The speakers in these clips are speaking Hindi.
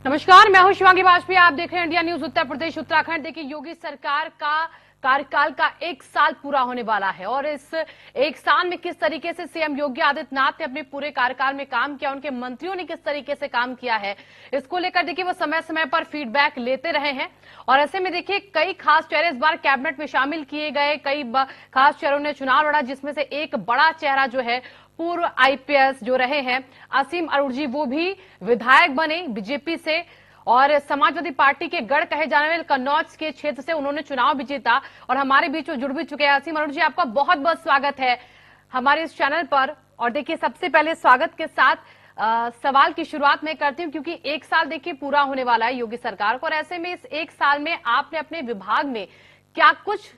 नमस्कार, मैं हूं शिवांगी वाजपेयी। आप देख रहे हैं इंडिया न्यूज उत्तर प्रदेश उत्तराखंड। देखिए, योगी सरकार का कार्यकाल का 1 साल पूरा होने वाला है और इस 1 साल में किस तरीके से सीएम योगी आदित्यनाथ ने अपने पूरे कार्यकाल में काम किया, उनके मंत्रियों ने किस तरीके से काम किया है, इसको लेकर देखिए वो समय समय पर फीडबैक लेते रहे हैं। और ऐसे में देखिए कई खास चेहरे इस बार कैबिनेट में शामिल किए गए, कई खास चेहरों ने चुनाव लड़ा, जिसमें से एक बड़ा चेहरा जो है पूर्व आईपीएस जो रहे हैं असीम अरोड़ा जी, वो भी विधायक बने बीजेपी से और समाजवादी पार्टी के गढ़ कहे जाने वाले कन्नौज के क्षेत्र से उन्होंने चुनाव भी जीता और हमारे बीच में जुड़ भी चुके हैं। असीम अरोड़ा जी, आपका बहुत बहुत स्वागत है हमारे इस चैनल पर। और देखिए, सबसे पहले स्वागत के साथ सवाल की शुरुआत मैं करती हूं, क्योंकि 1 साल देखिए पूरा होने वाला है योगी सरकार को, और ऐसे में इस 1 साल में आपने अपने विभाग में क्या कुछ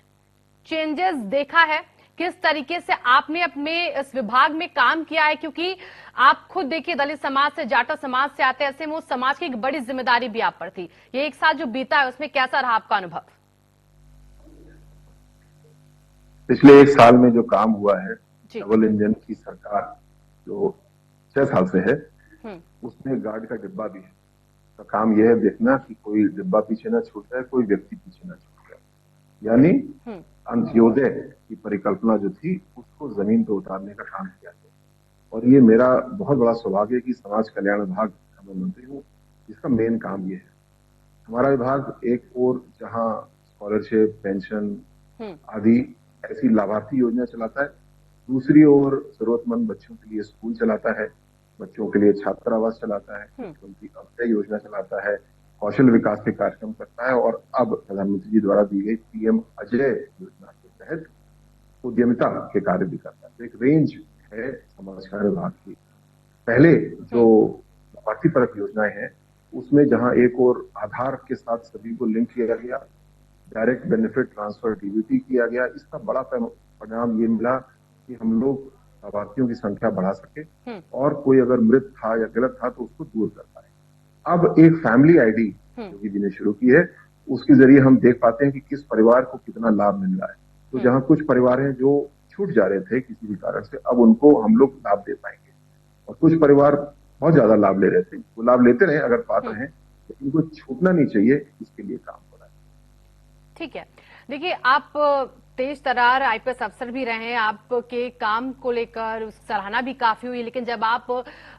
चेंजेस देखा है, किस तरीके से आपने अपने इस विभाग में काम किया है, क्योंकि आप खुद देखिए दलित समाज से, जाटो समाज से आते हैं, ऐसे में उस समाज की एक बड़ी जिम्मेदारी भी आप पर थी। ये 1 साल जो बीता है उसमें कैसा रहा आपका अनुभव? पिछले 1 साल में जो काम हुआ है, डबल इंजन की सरकार जो 6 साल से है, उसमें गार्ड का डिब्बा भी है। तो काम यह है देखना कि कोई डिब्बा पीछे ना छूट जाए, कोई व्यक्ति पीछे ना छूट जाए। यानी अंत्योदय की परिकल्पना जो थी उसको जमीन पर उतारने का काम किया गया। और ये मेरा बहुत बड़ा सौभाग्य है कि समाज कल्याण विभाग का मैं मंत्री हूँ, जिसका मेन काम ये है। हमारा विभाग एक और जहाँ स्कॉलरशिप, पेंशन आदि ऐसी लाभार्थी योजना चलाता है, दूसरी ओर जरूरतमंद बच्चों के लिए स्कूल चलाता है, बच्चों के लिए छात्रावास चलाता है, मुख्यमंत्री अभय योजना चलाता है, कौशल विकास के कार्यक्रम करता है और अब प्रधानमंत्री जी द्वारा दी गई पीएम अजय योजना के तहत उद्यमिता के कार्य भी करता है। तो एक रेंज है समाज कल्याण विभाग की। पहले जो लाभार्थीपरक योजनाएं हैं उसमें जहां एक और आधार के साथ सभी को लिंक किया गया, डायरेक्ट बेनिफिट ट्रांसफर डीबीटी किया गया, इसका बड़ा परिणाम ये मिला कि हम लोग लाभार्थियों की संख्या बढ़ा सके और कोई अगर मृत था या गलत था तो उसको दूर कर पाए। अब एक फैमिली आईडी योगी जी ने शुरू की है, उसके जरिए हम देख पाते हैं कि किस परिवार को कितना लाभ मिल रहा है। तो जहां कुछ परिवार हैं जो छूट जा रहे थे किसी भी कारण से, अब उनको हम लोग लाभ दे पाएंगे। और कुछ परिवार बहुत ज्यादा लाभ ले रहे थे, वो लाभ लेते रहे अगर पात्र हैं, तो इनको छूटना नहीं चाहिए, इसके लिए काम हो रहा है। ठीक है, देखिए आप तेज तर्रार आईपीएस अफसर भी रहे हैं, आपके काम को लेकर सराहना भी काफी हुई, लेकिन जब आप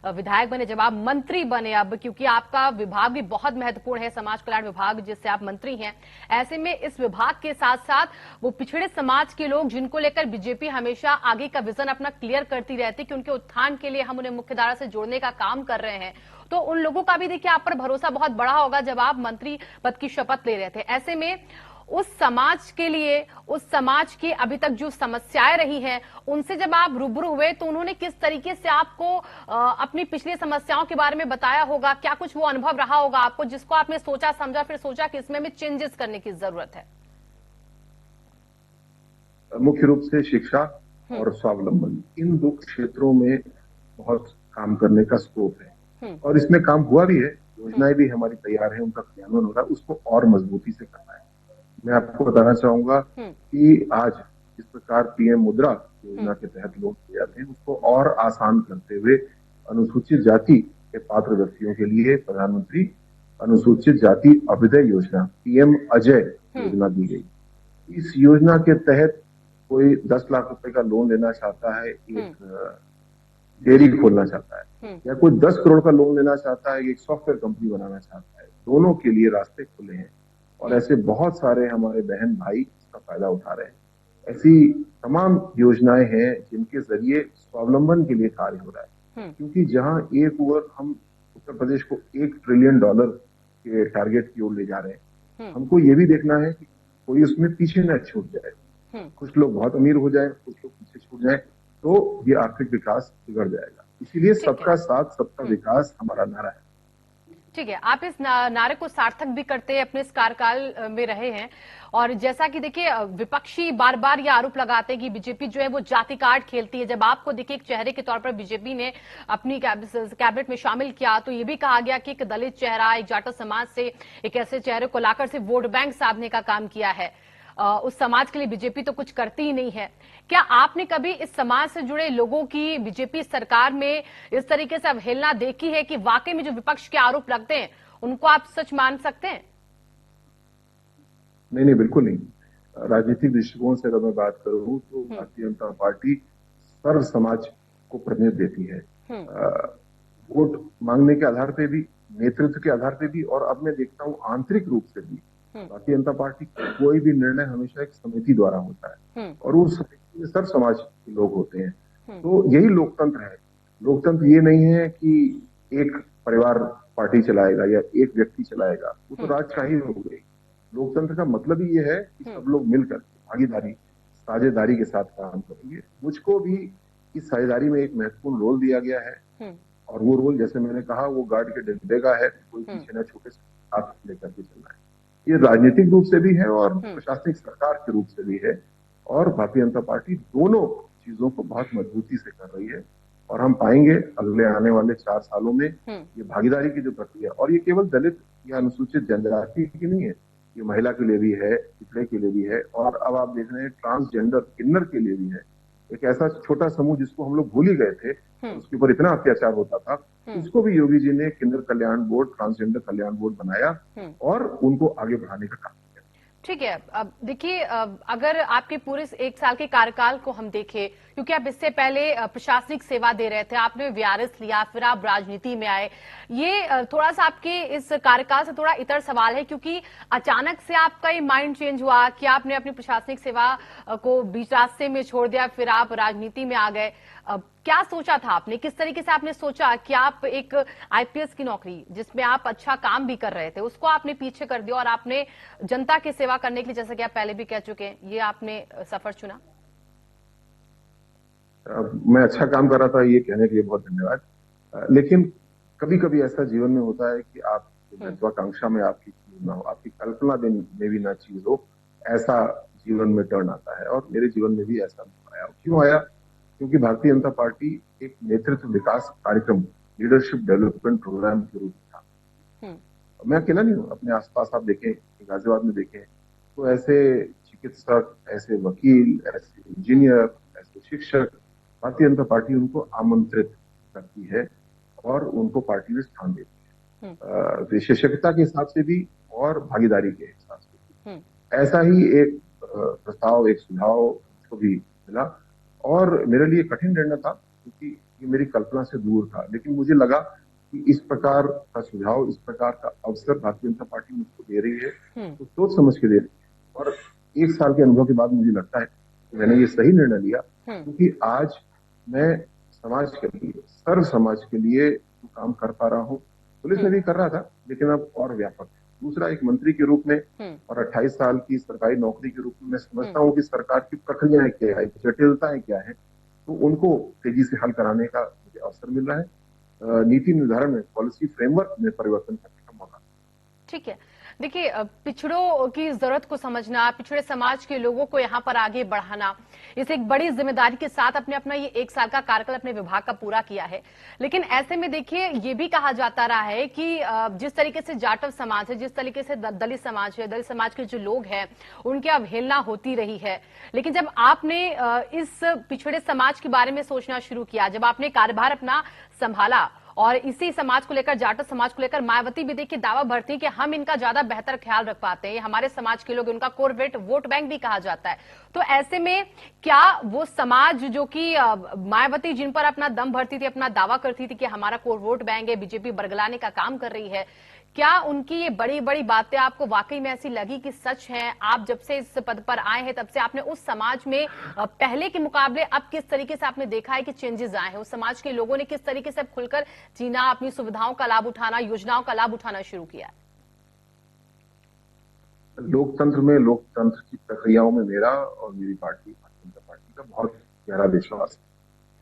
विधायक बने, जब आप मंत्री बने, अब क्योंकि आपका विभाग भी बहुत महत्वपूर्ण है, समाज कल्याण विभाग जिससे आप मंत्री हैं, ऐसे में इस विभाग के साथ साथ वो पिछड़े समाज के लोग जिनको लेकर बीजेपी हमेशा आगे का विजन अपना क्लियर करती रहती कि उनके उत्थान के लिए हम उन्हें मुख्यधारा से जोड़ने का काम कर रहे हैं, तो उन लोगों का भी देखिए आप पर भरोसा बहुत बड़ा होगा जब आप मंत्री पद की शपथ ले रहे थे। ऐसे में उस समाज के लिए, उस समाज की अभी तक जो समस्याएं रही हैं, उनसे जब आप रूबरू हुए तो उन्होंने किस तरीके से आपको अपनी पिछली समस्याओं के बारे में बताया होगा? क्या कुछ वो अनुभव रहा होगा आपको जिसको आपने सोचा समझा, फिर सोचा कि इसमें चेंजेस करने की जरूरत है? मुख्य रूप से शिक्षा और स्वावलंबन, इन 2 क्षेत्रों में बहुत काम करने का स्कोप है और इसमें काम हुआ भी है। योजनाएं भी हमारी तैयार है, उनका क्रियान्वयन हो रहा है, उसको और मजबूती से करना है। मैं आपको बताना चाहूंगा कि आज इस प्रकार पीएम मुद्रा योजना के तहत लोन दिए जाते हैं, उसको और आसान करते हुए अनुसूचित जाति के पात्र व्यक्तियों के लिए प्रधानमंत्री अनुसूचित जाति अभ्युदय योजना, पीएम अजय योजना दी गई। इस योजना के तहत कोई 10 लाख रुपए का लोन लेना चाहता है, एक डेयरी खोलना चाहता है, या कोई 10 करोड़ का लोन लेना चाहता है, एक सॉफ्टवेयर कंपनी बनाना चाहता है, दोनों के लिए रास्ते खुले हैं। और ऐसे बहुत सारे हमारे बहन भाई इसका फायदा उठा रहे हैं। ऐसी तमाम योजनाएं हैं जिनके जरिए स्वावलंबन के लिए कार्य हो रहा है, क्योंकि जहां एक ओर हम उत्तर प्रदेश को $1 ट्रिलियन के टारगेट की ओर ले जा रहे हैं, हमको ये भी देखना है कि कोई उसमें पीछे न छूट जाए। कुछ लोग बहुत अमीर हो जाए, कुछ लोग पीछे छूट जाए, तो ये आर्थिक विकास बिगड़ जाएगा। इसीलिए सबका साथ सबका विकास हमारा नारा है। ठीक है, आप इस नारे को सार्थक भी करते अपने इस कार्यकाल में रहे हैं। और जैसा कि देखिए विपक्षी बार बार ये आरोप लगाते हैं कि बीजेपी जो है वो जाति कार्ड खेलती है। जब आपको देखिए एक चेहरे के तौर पर बीजेपी ने अपनी कैबिनेट में शामिल किया तो ये भी कहा गया कि एक दलित चेहरा, एक जाटो समाज से एक ऐसे चेहरे को लाकर से वोट बैंक साधने का काम किया है। उस समाज के लिए बीजेपी तो कुछ करती ही नहीं है। क्या आपने कभी इस समाज से जुड़े लोगों की बीजेपी सरकार में इस तरीके से अवहेलना देखी है कि वाकई में जो विपक्ष के आरोप लगते हैं उनको आप सच मान सकते हैं? नहीं नहीं, बिल्कुल नहीं। राजनीतिक दृष्टिकोण से अगर मैं बात करूं तो भारतीय जनता पार्टी सर्व समाज को प्राथमिकता देती है। वोट मांगने के आधार पे भी, नेतृत्व के आधार पे भी, और अब मैं देखता हूं आंतरिक रूप से भी भारतीय जनता पार्टी का कोई भी निर्णय हमेशा एक समिति द्वारा होता है और उस समिति में सर्व समाज के लोग होते हैं। तो यही लोकतंत्र है। लोकतंत्र ये नहीं है कि एक परिवार पार्टी चलाएगा या एक व्यक्ति चलाएगा, वो तो राजशाही हो गई। लोकतंत्र का मतलब ही ये है कि सब लोग मिलकर भागीदारी, साझेदारी के साथ काम करेंगे। मुझको भी इस साझेदारी में एक महत्वपूर्ण रोल दिया गया है और वो रोल, जैसे मैंने कहा, वो गार्ड के डिब्बे का है, कोई पीछे न छोटे से हाथ लेकर के चलना है। ये राजनीतिक रूप से भी है और प्रशासनिक सरकार के रूप से भी है, और भारतीय जनता पार्टी दोनों चीजों को बहुत मजबूती से कर रही है। और हम पाएंगे अगले आने वाले 4 सालों में ये भागीदारी की जो प्रक्रिया, और ये केवल दलित या अनुसूचित जनजाति की नहीं है, ये महिला के लिए भी है, पिछड़े के लिए भी है, और अब आप देख रहे हैं ट्रांसजेंडर किन्नर के लिए भी है। एक ऐसा छोटा समूह जिसको हम लोग भूल ही गए थे, उसके ऊपर इतना अत्याचार होता था, उसको भी योगी जी ने किन्नर कल्याण बोर्ड, ट्रांसजेंडर कल्याण बोर्ड बनाया और उनको आगे बढ़ाने का काम। ठीक है। अब देखिए, अगर आपके पूरे 1 साल के कार्यकाल को हम देखें, क्योंकि आप इससे पहले प्रशासनिक सेवा दे रहे थे, आपने वीआरएस लिया, फिर आप राजनीति में आए। ये थोड़ा सा आपके इस कार्यकाल से थोड़ा इतर सवाल है, क्योंकि अचानक से आपका ये माइंड चेंज हुआ कि आपने अपनी प्रशासनिक सेवा को बीच रास्ते में छोड़ दिया, फिर आप राजनीति में आ गए। क्या सोचा था आपने, किस तरीके से आपने सोचा कि आप एक आईपीएस की नौकरी, जिसमें आप अच्छा काम भी कर रहे थे, उसको आपने पीछे कर दिया और आपने जनता की सेवा करने के लिए, जैसा कि आप पहले भी कह चुके हैं, ये आपने सफर चुना? मैं अच्छा काम कर रहा था ये कहने के लिए बहुत धन्यवाद। लेकिन कभी कभी ऐसा जीवन में होता है कि आप महत्वाकांक्षा में आपकी चीज ना हो, आपकी कल्पना में भी ना चीज हो, ऐसा जीवन में टर्न आता है। और मेरे जीवन में भी ऐसा आया। क्यों आया? क्योंकि भारतीय जनता पार्टी एक नेतृत्व विकास कार्यक्रम, लीडरशिप डेवलपमेंट प्रोग्राम के रूप में था। मैं अकेला नहीं हूँ, अपने आसपास आप देखें, गाजियाबाद में देखें तो ऐसे चिकित्सक, ऐसे वकील, ऐसे इंजीनियर, ऐसे शिक्षक, भारतीय जनता पार्टी उनको आमंत्रित करती है और उनको पार्टी में स्थान देती है, विशेषज्ञता के हिसाब से भी और भागीदारी के हिसाब से भी। ऐसा ही एक प्रस्ताव, एक सुझाव को भी मिला और मेरे लिए कठिन निर्णय था, क्योंकि ये मेरी कल्पना से दूर था। लेकिन मुझे लगा कि इस प्रकार का सुझाव, इस प्रकार का अवसर भारतीय जनता पार्टी मुझको दे रही है, तो सोच समझ के दे रही है। और 1 साल के अनुभव के बाद मुझे लगता है कि मैंने ये सही निर्णय लिया, क्योंकि आज मैं समाज के लिए, सर्व समाज के लिए जो काम कर पा रहा हूँ, पुलिस में भी कर रहा था, लेकिन अब और व्यापक। दूसरा, एक मंत्री के रूप में और 28 साल की सरकारी नौकरी के रूप में मैं समझता हूँ कि सरकार की प्रक्रियाएं क्या है, जटिलताएं क्या है, तो उनको तेजी से हल कराने का मुझे अवसर मिल रहा है। नीति निर्धारण में, पॉलिसी फ्रेमवर्क में परिवर्तन करने का मौका। ठीक है। देखिए, पिछड़ों की जरूरत को समझना, पिछड़े समाज के लोगों को यहाँ पर आगे बढ़ाना, इसे एक बड़ी जिम्मेदारी के साथ अपने अपना ये 1 साल का कार्यकाल अपने विभाग का पूरा किया है। लेकिन ऐसे में देखिए, ये भी कहा जाता रहा है कि जिस तरीके से जाटव समाज है, जिस तरीके से दलित समाज है, दलित समाज के जो लोग हैं, उनकी अवहेलना होती रही है। लेकिन जब आपने इस पिछड़े समाज के बारे में सोचना शुरू किया, जब आपने कार्यभार अपना संभाला और इसी समाज को लेकर, जाटव समाज को लेकर, मायावती भी देखिए दावा भरती है कि हम इनका ज्यादा बेहतर ख्याल रख पाते हैं, हमारे समाज के लोग, उनका कोर वोट बैंक भी कहा जाता है। तो ऐसे में क्या वो समाज जो कि मायावती जिन पर अपना दम भरती थी, अपना दावा करती थी कि हमारा कोर वोट बैंक है, बीजेपी बरगलाने का काम कर रही है, क्या उनकी ये बड़ी बड़ी बातें आपको वाकई में ऐसी लगी कि सच है? आप जब से इस पद पर आए हैं, तब से आपने उस समाज में पहले के मुकाबले अब किस तरीके से आपने देखा है कि चेंजेस आए हैं? उस समाज के लोगों ने किस तरीके से खुलकर जीना, अपनी सुविधाओं का लाभ उठाना, योजनाओं का लाभ उठाना शुरू किया? लोकतंत्र में, लोकतंत्र की प्रक्रियाओं में मेरा और मेरी पार्टी, भारतीय जनता पार्टी का बहुत गहरा विश्वास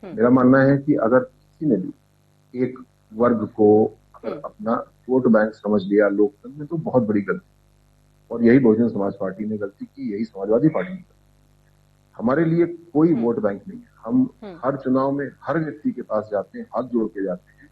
है। मेरा मानना है कि अगर किसी ने भी एक वर्ग को अगर अपना वोट बैंक समझ लिया लोकतंत्र में, तो बहुत बड़ी गलती, और यही बहुजन समाज पार्टी ने गलती की, यही समाजवादी पार्टी ने गलती। हमारे लिए कोई वोट बैंक नहीं है। हम हर चुनाव में हर व्यक्ति के पास जाते हैं, हाथ जोड़ के जाते हैं,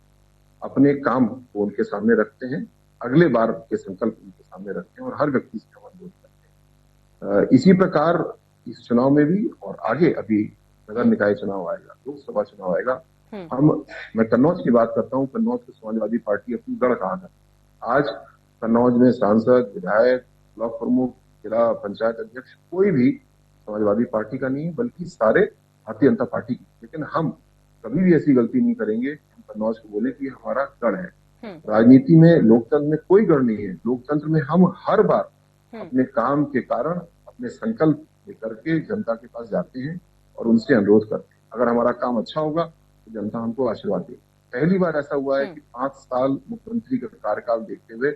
अपने काम को उनके सामने रखते हैं, अगले बार के संकल्प उनके सामने रखते हैं और हर व्यक्ति से हम अनुरोध करते हैं। इसी प्रकार इस चुनाव में भी, और आगे अभी नगर निकाय चुनाव आएगा, लोकसभा चुनाव आएगा, मैं कन्नौज की बात करता हूँ। कन्नौज को समाजवादी पार्टी अपनी गढ़ कहा था, आज कन्नौज में सांसद, विधायक, ब्लॉक प्रमुख, जिला पंचायत अध्यक्ष कोई भी समाजवादी पार्टी का नहीं है, बल्कि सारे भारतीय जनता पार्टी की। लेकिन हम कभी भी ऐसी गलती नहीं करेंगे हम कन्नौज को बोले कि हमारा गढ़ है। राजनीति में, लोकतंत्र में कोई गढ़ नहीं है। लोकतंत्र में हम हर बार अपने काम के कारण, अपने संकल्प लेकर के जनता के पास जाते हैं और उनसे अनुरोध करते हैं। अगर हमारा काम अच्छा होगा तो जनता हमको आशीर्वाद देगी। पहली बार ऐसा हुआ है कि 5 साल मुख्यमंत्री का कार्यकाल देखते हुए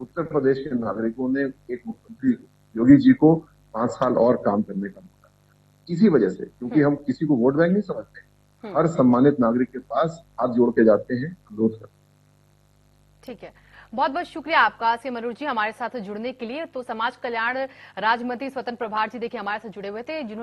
उत्तर प्रदेश के नागरिकों ने एक मुख्यमंत्री योगी जी को 5 साल और काम करने का मौका दिया। इसी वजह से, क्योंकि हम किसी को वोट बैंक नहीं समझते, हर सम्मानित नागरिक के पास हाथ जोड़ के जाते हैं, अनुरोध करते हैं। ठीक है, बहुत बहुत शुक्रिया आपका सीएम अरुण जी हमारे साथ जुड़ने के लिए। तो समाज कल्याण राज्य मंत्री स्वतंत्र प्रभार जी देखिए हमारे साथ जुड़े हुए थे, जिन्होंने